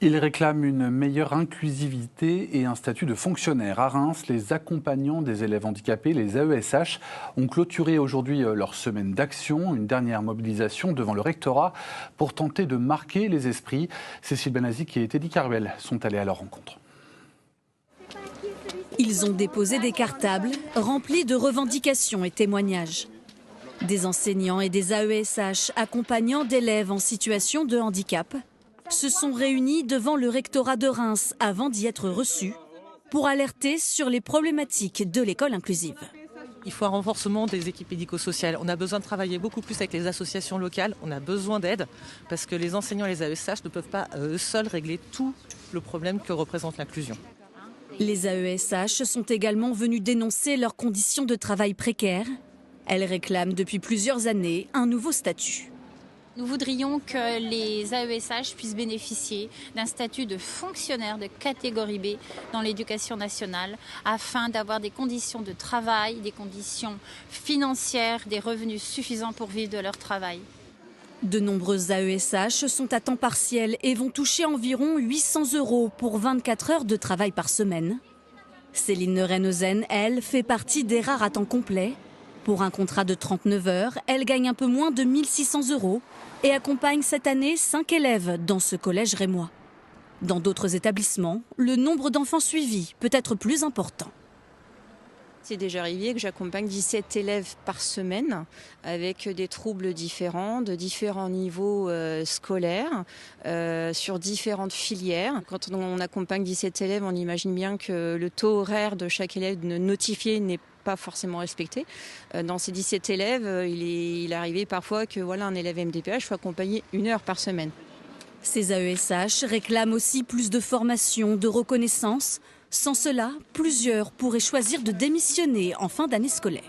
Ils réclament une meilleure inclusivité et un statut de fonctionnaire. À Reims, les accompagnants des élèves handicapés, les AESH, ont clôturé aujourd'hui leur semaine d'action, une dernière mobilisation devant le rectorat pour tenter de marquer les esprits. Cécile Benazik et Teddy Caruel sont allés à leur rencontre. Ils ont déposé des cartables remplis de revendications et témoignages. Des enseignants et des AESH accompagnant d'élèves en situation de handicap se sont réunis devant le rectorat de Reims avant d'y être reçus pour alerter sur les problématiques de l'école inclusive. Il faut un renforcement des équipes médico-sociales. On a besoin de travailler beaucoup plus avec les associations locales. On a besoin d'aide parce que les enseignants et les AESH ne peuvent pas eux seuls régler tout le problème que représente l'inclusion. Les AESH sont également venus dénoncer leurs conditions de travail précaires. Elles réclament depuis plusieurs années un nouveau statut. Nous voudrions que les AESH puissent bénéficier d'un statut de fonctionnaire de catégorie B dans l'éducation nationale afin d'avoir des conditions de travail, des conditions financières, des revenus suffisants pour vivre de leur travail. De nombreux AESH sont à temps partiel et vont toucher environ 800 € pour 24 heures de travail par semaine. Céline Neurenhausen, elle, fait partie des rares à temps complet. Pour un contrat de 39 heures, elle gagne un peu moins de 1 600 € et accompagne cette année 5 élèves dans ce collège rémois. Dans d'autres établissements, le nombre d'enfants suivis peut être plus important. C'est déjà arrivé que j'accompagne 17 élèves par semaine avec des troubles différents, de différents niveaux scolaires, sur différentes filières. Quand on accompagne 17 élèves, on imagine bien que le taux horaire de chaque élève notifié n'est pas forcément respecté. Dans ces 17 élèves, il est arrivé parfois que un élève MDPH soit accompagné 1 heure par semaine. Ces AESH réclament aussi plus de formation, de reconnaissance. Sans cela, plusieurs pourraient choisir de démissionner en fin d'année scolaire.